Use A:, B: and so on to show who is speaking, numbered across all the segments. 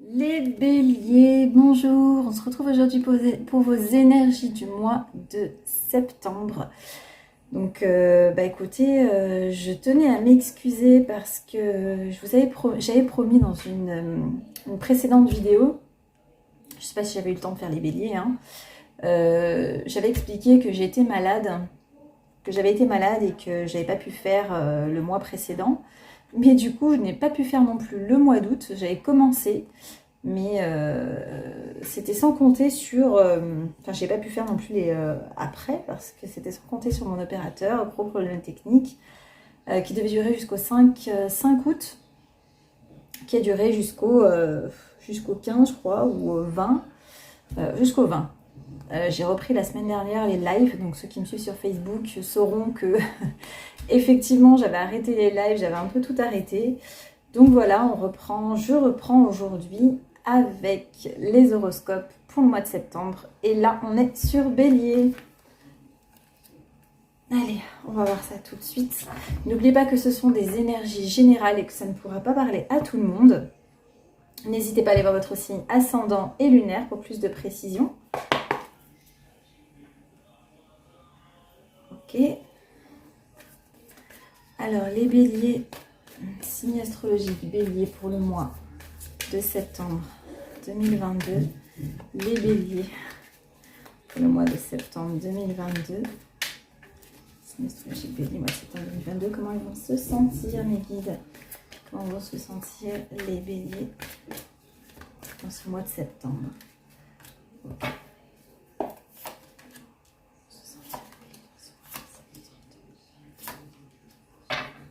A: Les béliers, bonjour, on se retrouve aujourd'hui pour vos énergies du mois de septembre. Donc écoutez, je tenais à m'excuser parce que j'avais promis dans une précédente vidéo, je ne sais pas si j'avais eu le temps de faire les béliers, hein, j'avais expliqué que j'étais malade, que j'avais été malade et que j'avais pas pu faire le mois précédent. Mais du coup, je n'ai pas pu faire non plus le mois d'août. J'avais commencé, mais c'était sans compter sur... Enfin, j'ai pas pu faire non plus les après, parce que c'était sans compter sur mon opérateur, gros problème technique, qui devait durer jusqu'au 5 août, qui a duré jusqu'au 15, je crois, ou au 20, jusqu'au 20. J'ai repris la semaine dernière les lives, donc ceux qui me suivent sur Facebook sauront que effectivement j'avais arrêté les lives, j'avais un peu tout arrêté. Donc voilà, je reprends aujourd'hui avec les horoscopes pour le mois de septembre. Et là, on est sur Bélier. Allez, on va voir ça tout de suite. N'oubliez pas que ce sont des énergies générales et que ça ne pourra pas parler à tout le monde. N'hésitez pas à aller voir votre signe ascendant et lunaire pour plus de précision. Ok. Alors, les béliers, signe astrologique bélier pour le mois de septembre 2022. Les béliers pour le mois de septembre 2022. Signe astrologique bélier, mois de septembre 2022. Comment ils vont se sentir, mes guides? Comment vont se sentir les béliers dans ce mois de septembre?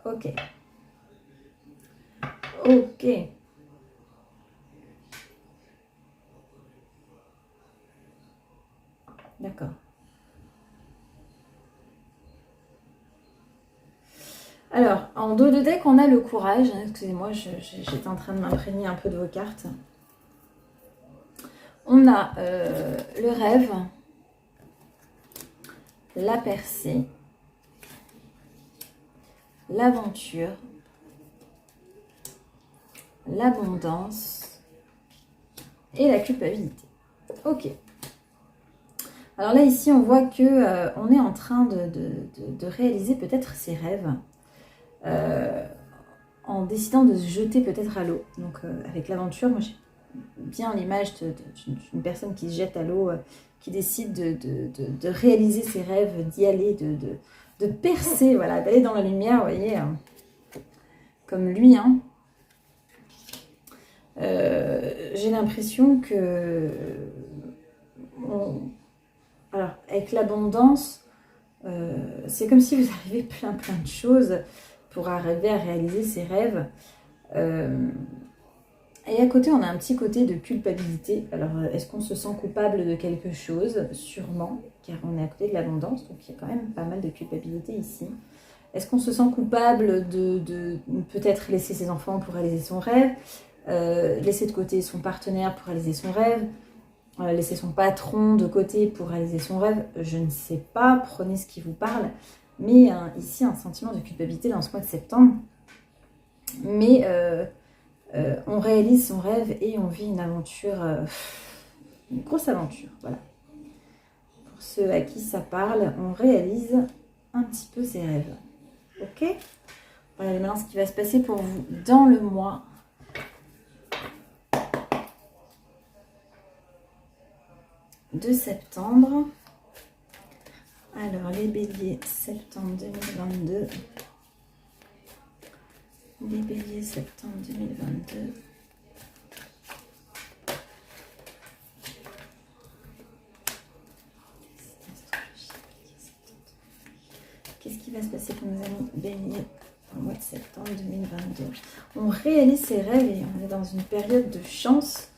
A: Okay. Ok. Ok. D'accord. Alors, en dos de deck, on a le courage. Excusez-moi, j'étais en train de m'imprégner un peu de vos cartes. On a le rêve, la percée, l'aventure, l'abondance et la culpabilité. Ok. Alors là, ici, on voit que on est en train de réaliser peut-être ses rêves en décidant de se jeter peut-être à l'eau. Donc avec l'aventure, moi j'ai bien l'image d'une personne qui se jette à l'eau, qui décide de réaliser ses rêves, d'y aller, de percer, voilà, d'aller dans la lumière, vous voyez, comme lui, hein. J'ai l'impression que alors avec l'abondance, c'est comme si vous arrivez plein de choses pour arriver à réaliser ses rêves. Et à côté, on a un petit côté de culpabilité. Alors, est-ce qu'on se sent coupable de quelque chose? Sûrement, car on est à côté de l'abondance, donc il y a quand même pas mal de culpabilité ici. Est-ce qu'on se sent coupable de peut-être laisser ses enfants pour réaliser son rêve, laisser de côté son partenaire pour réaliser son rêve, laisser son patron de côté pour réaliser son rêve? Je ne sais pas, prenez ce qui vous parle. Mais ici, un sentiment de culpabilité dans ce mois de septembre. Mais on réalise son rêve et on vit une aventure, une grosse aventure, voilà. Pour ceux à qui ça parle, on réalise un petit peu ses rêves. Ok? Voilà maintenant ce qui va se passer pour vous dans le mois de septembre. Alors, les béliers, septembre 2022. Les béliers, septembre 2022. Qu'est-ce qui va se passer pour nos amis béliers au mois de septembre 2022? On réalise ses rêves et on est dans une période de chance.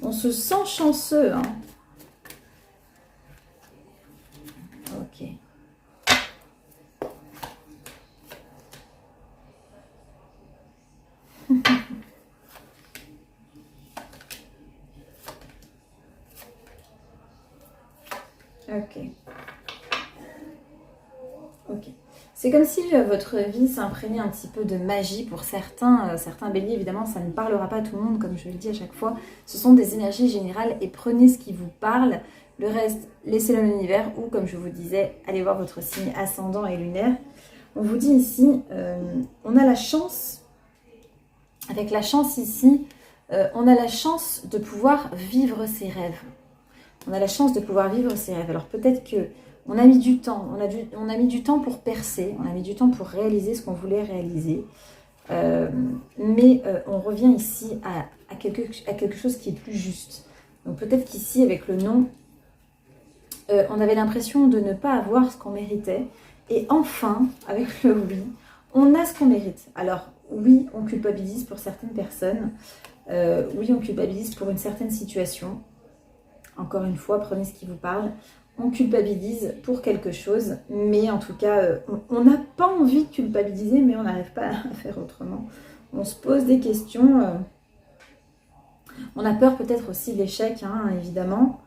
A: On se sent chanceux, hein. Ok. Ok. Ok. C'est comme si votre vie s'imprégnait un petit peu de magie pour certains. Certains béliers, évidemment, ça ne parlera pas à tout le monde, comme je le dis à chaque fois. Ce sont des énergies générales et prenez ce qui vous parle. Le reste, laissez-le à l'univers ou, comme je vous disais, allez voir votre signe ascendant et lunaire. On vous dit ici, on a la chance, avec la chance ici, on a la chance de pouvoir vivre ses rêves. On a la chance de pouvoir vivre ses rêves. Alors peut-être que on a mis du temps, on a mis du temps pour percer, on a mis du temps pour réaliser ce qu'on voulait réaliser. Mais on revient ici à quelque chose qui est plus juste. Donc peut-être qu'ici, avec le non, on avait l'impression de ne pas avoir ce qu'on méritait. Et enfin, avec le oui, on a ce qu'on mérite. Alors oui, on culpabilise pour certaines personnes. Oui, on culpabilise pour une certaine situation. Encore une fois, prenez ce qui vous parle. On culpabilise pour quelque chose, mais en tout cas, on n'a pas envie de culpabiliser, mais on n'arrive pas à faire autrement. On se pose des questions. On a peur peut-être aussi de l'échec, hein, évidemment.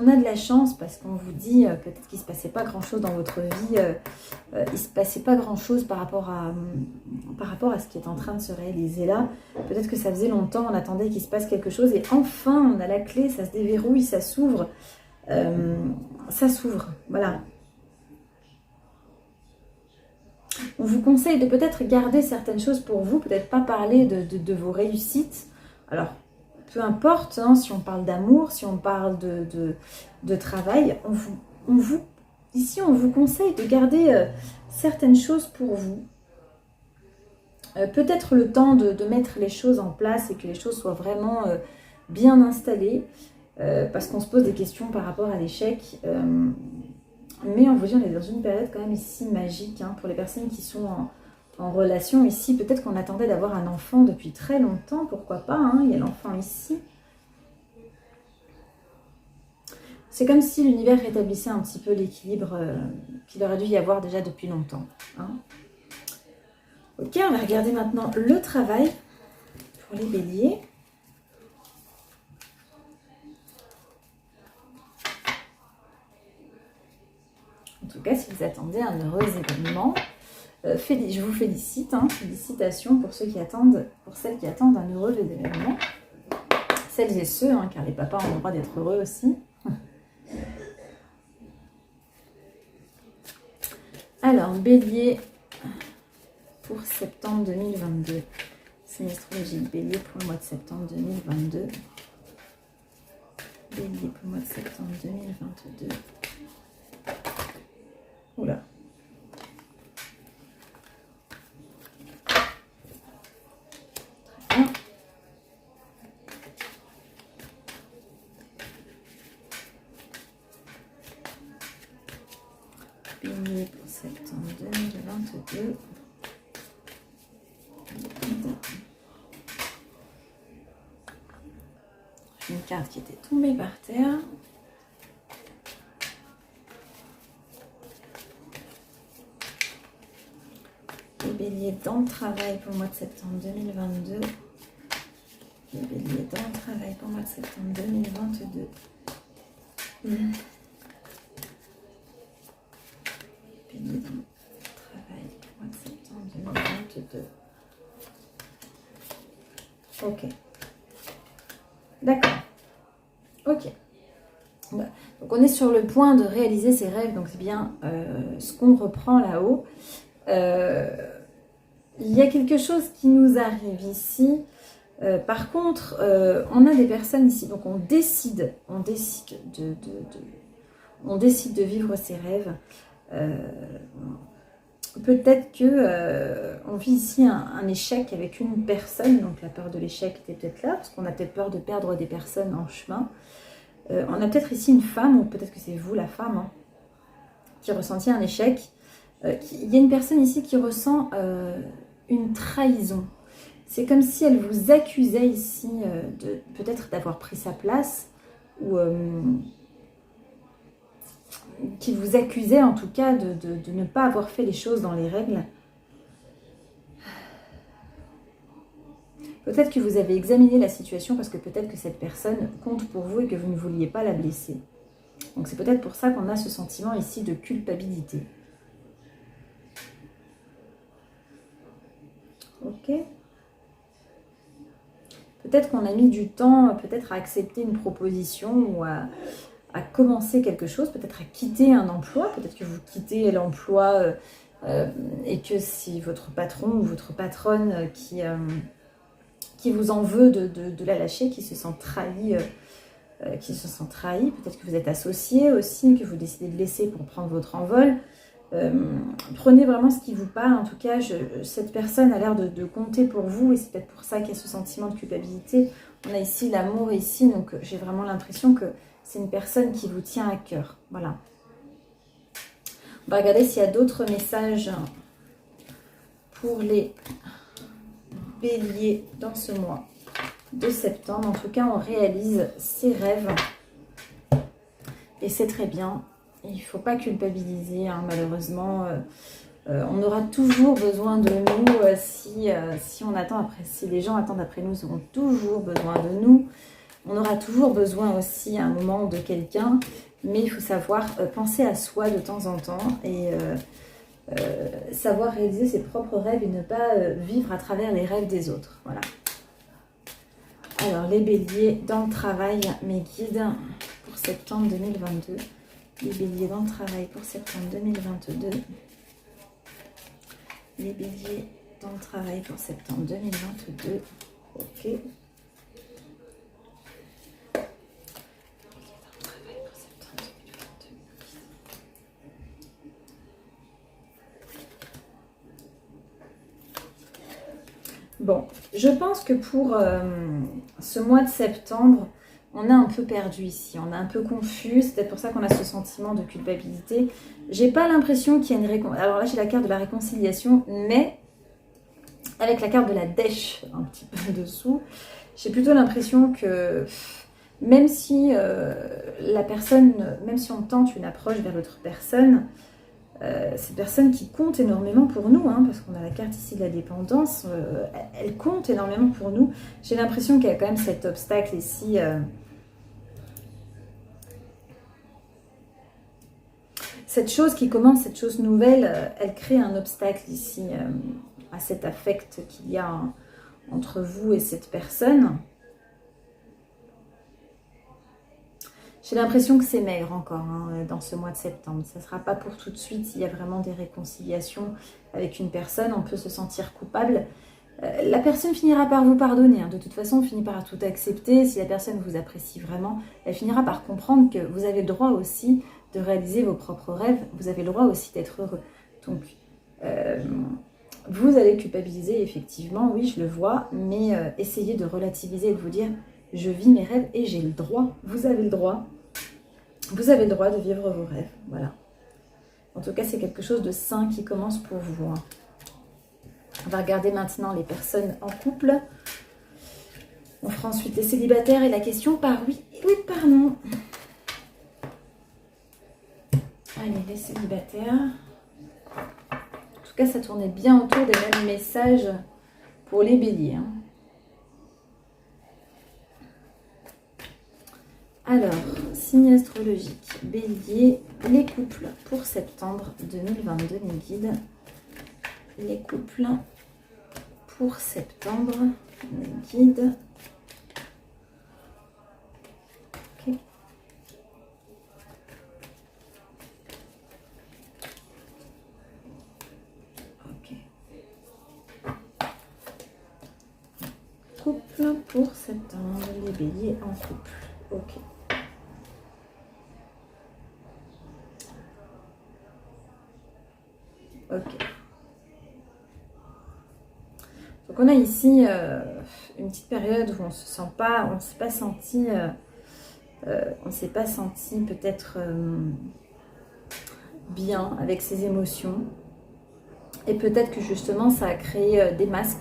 A: On a de la chance parce qu'on vous dit peut-être qu'il ne se passait pas grand-chose dans votre vie. Il ne se passait pas grand-chose par rapport à ce qui est en train de se réaliser là. Peut-être que ça faisait longtemps, on attendait qu'il se passe quelque chose. Et enfin, on a la clé, ça se déverrouille, ça s'ouvre. Voilà. On vous conseille de peut-être garder certaines choses pour vous, peut-être pas parler de vos réussites. Alors, peu importe, hein, si on parle d'amour, si on parle de travail, ici on vous conseille de garder certaines choses pour vous. Peut-être le temps de mettre les choses en place et que les choses soient vraiment bien installées, parce qu'on se pose des questions par rapport à l'échec. Mais on vous dit, on est dans une période quand même ici magique, hein, pour les personnes qui sont en relation ici. Peut-être qu'on attendait d'avoir un enfant depuis très longtemps, pourquoi pas, hein, il y a l'enfant ici. C'est comme si l'univers rétablissait un petit peu l'équilibre qu'il aurait dû y avoir déjà depuis longtemps. Hein. Ok, on va regarder maintenant le travail pour les béliers. En tout cas, si vous attendez un heureux événement, je vous félicite, hein, félicitations pour celles qui attendent un heureux événement. Celles et ceux, hein, car les papas ont le droit d'être heureux aussi. Alors, bélier pour septembre 2022. C'est une astrologie bélier pour le mois de septembre 2022. Bélier pour le mois de septembre 2022. Oula. Très bien. Bélier pour septembre 2022. Une carte qui était tombée par terre. Les béliers dans le travail pour le mois de septembre 2022. Les béliers dans le travail pour le mois de septembre 2022. Béliers dans le travail pour le mois de septembre 2022. Ok. D'accord. Ok. Donc on est sur le point de réaliser ses rêves, donc c'est bien ce qu'on reprend là-haut. Il y a quelque chose qui nous arrive ici. Par contre, on a des personnes ici, donc on décide de vivre ses rêves. Peut-être que on vit ici un échec avec une personne, donc la peur de l'échec était peut-être là, parce qu'on a peut-être peur de perdre des personnes en chemin. On a peut-être ici une femme, ou peut-être que c'est vous la femme, hein, qui ressentiez un échec. Il y a une personne ici qui ressent une trahison. C'est comme si elle vous accusait ici peut-être d'avoir pris sa place, ou qui vous accusait en tout cas de ne pas avoir fait les choses dans les règles. Peut-être que vous avez examiné la situation parce que peut-être que cette personne compte pour vous et que vous ne vouliez pas la blesser. Donc c'est peut-être pour ça qu'on a ce sentiment ici de culpabilité. Ok. Peut-être qu'on a mis du temps, peut-être à accepter une proposition ou à commencer quelque chose, peut-être à quitter un emploi, peut-être que vous quittez l'emploi et que si votre patron ou votre patronne qui vous en veut de la lâcher, qui se sent trahi, peut-être que vous êtes associé aussi, que vous décidez de laisser pour prendre votre envol. Prenez vraiment ce qui vous parle. En tout cas, cette personne a l'air de compter pour vous et c'est peut-être pour ça qu'il y a ce sentiment de culpabilité. On a ici l'amour ici, donc j'ai vraiment l'impression que c'est une personne qui vous tient à cœur. Voilà. On va regarder s'il y a d'autres messages pour les béliers dans ce mois de septembre. En tout cas, on réalise ses rêves et c'est très bien. Il ne faut pas culpabiliser, hein, malheureusement. On aura toujours besoin de nous si on attend après. Si les gens attendent après nous, ils auront toujours besoin de nous. On aura toujours besoin aussi à un moment de quelqu'un, mais il faut savoir penser à soi de temps en temps et savoir réaliser ses propres rêves et ne pas vivre à travers les rêves des autres. Voilà. Alors, les béliers dans le travail, mes guides pour septembre 2022. Les béliers dans le travail pour septembre 2022. Les béliers dans le travail pour septembre 2022. Ok. Bon, je pense que pour ce mois de septembre, on a un peu perdu ici, on est un peu confus, c'est peut-être pour ça qu'on a ce sentiment de culpabilité. J'ai pas l'impression qu'il y a une réconciliation. Alors là, j'ai la carte de la réconciliation, mais avec la carte de la dèche un petit peu dessous, j'ai plutôt l'impression que même si la personne, même si on tente une approche vers l'autre personne, ces personnes qui comptent énormément pour nous, hein, parce qu'on a la carte ici de la dépendance, elle compte énormément pour nous. J'ai l'impression qu'il y a quand même cet obstacle ici. Cette chose qui commence, cette chose nouvelle, elle crée un obstacle ici à cet affect qu'il y a entre vous et cette personne. J'ai l'impression que c'est maigre encore hein, dans ce mois de septembre. Ça ne sera pas pour tout de suite. S'il y a vraiment des réconciliations avec une personne, on peut se sentir coupable. La personne finira par vous pardonner. Hein. De toute façon, on finit par tout accepter. Si la personne vous apprécie vraiment, elle finira par comprendre que vous avez le droit aussi de réaliser vos propres rêves. Vous avez le droit aussi d'être heureux. Donc, vous allez culpabiliser, effectivement. Oui, je le vois. Mais essayez de relativiser et de vous dire, je vis mes rêves et j'ai le droit. Vous avez le droit. Vous avez le droit de vivre vos rêves, voilà. En tout cas, c'est quelque chose de sain qui commence pour vous. Hein. On va regarder maintenant les personnes en couple. On fera ensuite les célibataires et la question par oui et oui par non. Allez, les célibataires. En tout cas, ça tournait bien autour des mêmes messages pour les béliers. Hein. Alors, signe astrologique, bélier, les couples pour septembre 2022, mes guides. Les couples pour septembre, mes guides. Ok. Ok. Couple pour septembre, les béliers en couple. Ok. Ok. Donc on a ici une petite période où on se sent pas, on s'est pas senti, peut-être bien avec ses émotions. Et peut-être que justement ça a créé des masques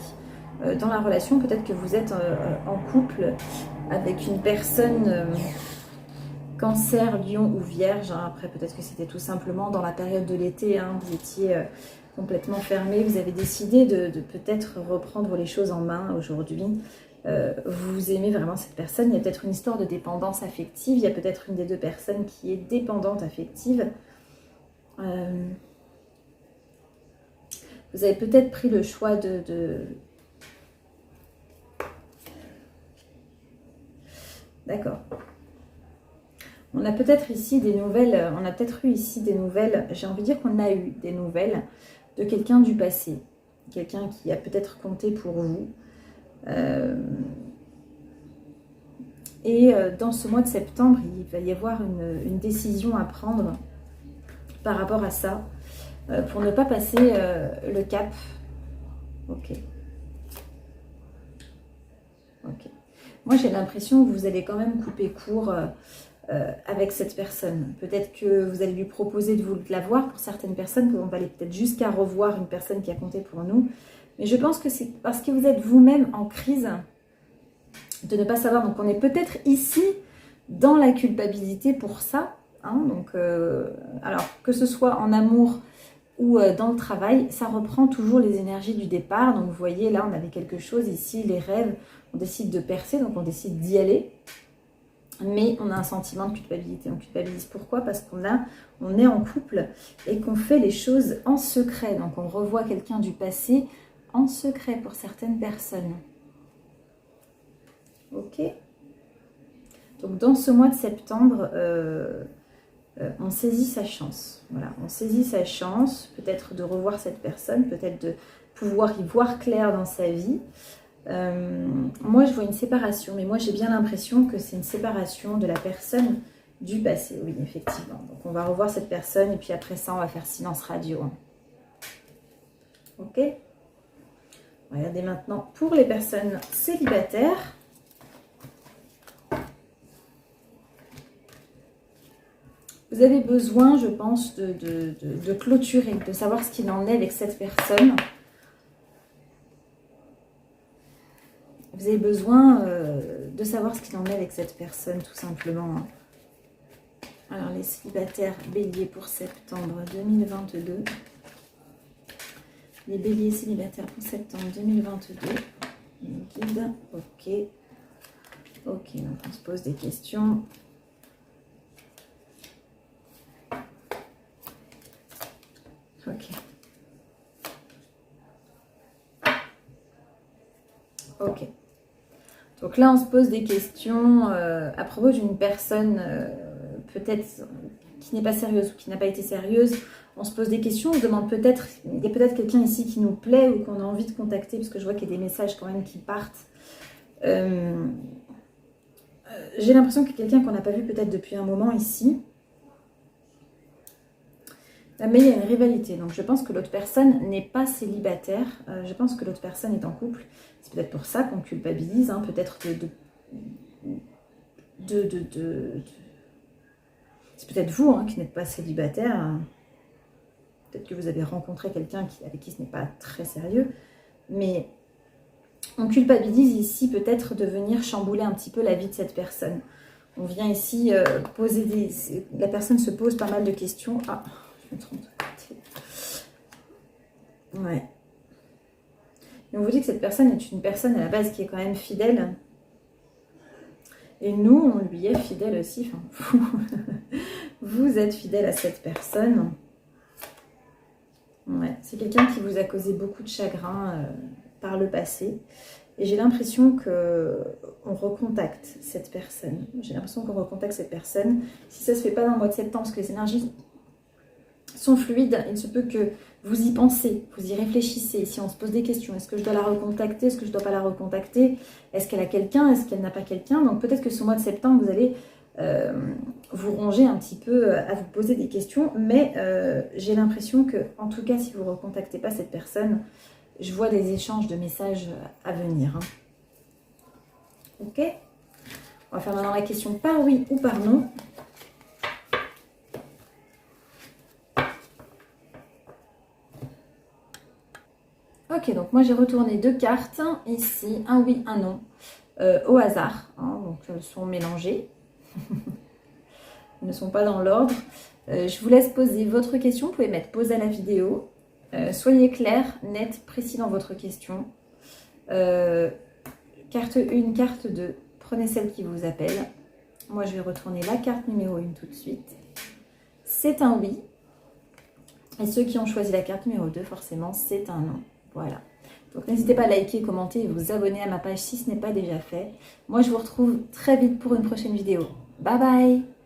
A: dans la relation. Peut-être que vous êtes en couple avec une personne Cancer, Lion ou Vierge. Hein. Après, peut-être que c'était tout simplement dans la période de l'été. Hein, vous étiez complètement fermé. Vous avez décidé de peut-être reprendre les choses en main aujourd'hui. vous aimez vraiment cette personne. Il y a peut-être une histoire de dépendance affective. Il y a peut-être une des deux personnes qui est dépendante affective. Vous avez peut-être pris le choix D'accord. On a peut-être ici des nouvelles, on a peut-être eu ici des nouvelles, j'ai envie de dire qu'on a eu des nouvelles de quelqu'un du passé. Quelqu'un qui a peut-être compté pour vous. Dans ce mois de septembre, il va y avoir une décision à prendre par rapport à ça, pour ne pas passer le cap. Ok. Ok. Moi, j'ai l'impression que vous allez quand même couper court avec cette personne. Peut-être que vous allez lui proposer de vous la voir. Pour certaines personnes, on va aller peut-être jusqu'à revoir une personne qui a compté pour nous. Mais je pense que c'est parce que vous êtes vous-même en crise de ne pas savoir. Donc, on est peut-être ici dans la culpabilité pour ça. Hein, donc, alors, que ce soit en amour ou dans le travail, ça reprend toujours les énergies du départ. Donc, vous voyez, là, on avait quelque chose ici, les rêves. On décide de percer, donc on décide d'y aller. Mais on a un sentiment de culpabilité. On culpabilise pourquoi? Parce on est en couple et qu'on fait les choses en secret. Donc, on revoit quelqu'un du passé en secret pour certaines personnes. Ok. Donc, dans ce mois de septembre, on saisit sa chance. Voilà, on saisit sa chance, peut-être de revoir cette personne, peut-être de pouvoir y voir clair dans sa vie. Moi, je vois une séparation, mais moi, j'ai bien l'impression que c'est une séparation de la personne du passé. Oui, effectivement. Donc, on va revoir cette personne et puis après ça, on va faire silence radio. Ok? Regardez maintenant pour les personnes célibataires. Vous avez besoin, je pense, de clôturer, de savoir ce qu'il en est avec cette personne. Vous avez besoin de savoir ce qu'il en est avec cette personne, tout simplement. Alors, les célibataires béliers pour septembre 2022. Les béliers célibataires pour septembre 2022. Guide. Ok. Ok, donc on se pose des questions. Ok. Ok. Donc là, on se pose des questions à propos d'une personne peut-être qui n'est pas sérieuse ou qui n'a pas été sérieuse. On se pose des questions, on se demande peut-être, il y a peut-être quelqu'un ici qui nous plaît ou qu'on a envie de contacter, parce que je vois qu'il y a des messages quand même qui partent. J'ai l'impression qu'il y a quelqu'un qu'on n'a pas vu peut-être depuis un moment ici. Mais il y a une rivalité, donc je pense que l'autre personne n'est pas célibataire, je pense que l'autre personne est en couple. C'est peut-être pour ça qu'on culpabilise, hein, peut-être c'est peut-être vous hein, qui n'êtes pas célibataire, peut-être que vous avez rencontré quelqu'un avec qui ce n'est pas très sérieux, mais on culpabilise ici peut-être de venir chambouler un petit peu la vie de cette personne. On vient ici poser la personne se pose pas mal de questions. Ah, je me trompe de côté. Ouais. Et on vous dit que cette personne est une personne à la base qui est quand même fidèle. Et nous, on lui est fidèle aussi. Enfin, vous êtes fidèle à cette personne. Ouais. C'est quelqu'un qui vous a causé beaucoup de chagrin par le passé. Et j'ai l'impression qu'on recontacte cette personne. J'ai l'impression qu'on recontacte cette personne. Si ça ne se fait pas dans le mois de septembre, parce que les énergies sont fluides, il se peut que vous y pensez, vous y réfléchissez. Si on se pose des questions, est-ce que je dois la recontacter, est-ce que je ne dois pas la recontacter, est-ce qu'elle a quelqu'un, est-ce qu'elle n'a pas quelqu'un. Donc peut-être que ce mois de septembre, vous allez vous ronger un petit peu à vous poser des questions. Mais j'ai l'impression que, en tout cas, si vous ne recontactez pas cette personne, je vois des échanges de messages à venir. Hein. Ok? On va faire maintenant la question par oui ou par non. Ok, donc moi j'ai retourné 2 cartes. Ici, un oui, un non. Au hasard. Hein, donc elles sont mélangées. Elles ne sont pas dans l'ordre. Je vous laisse poser votre question. Vous pouvez mettre pause à la vidéo. Soyez clair, net, précis dans votre question. Carte 1, carte 2, prenez celle qui vous appelle. Moi, je vais retourner la carte numéro 1 tout de suite. C'est un oui. Et ceux qui ont choisi la carte numéro 2, forcément, c'est un non. Voilà. Donc, n'hésitez pas à liker, commenter et vous abonner à ma page si ce n'est pas déjà fait. Moi, je vous retrouve très vite pour une prochaine vidéo. Bye bye!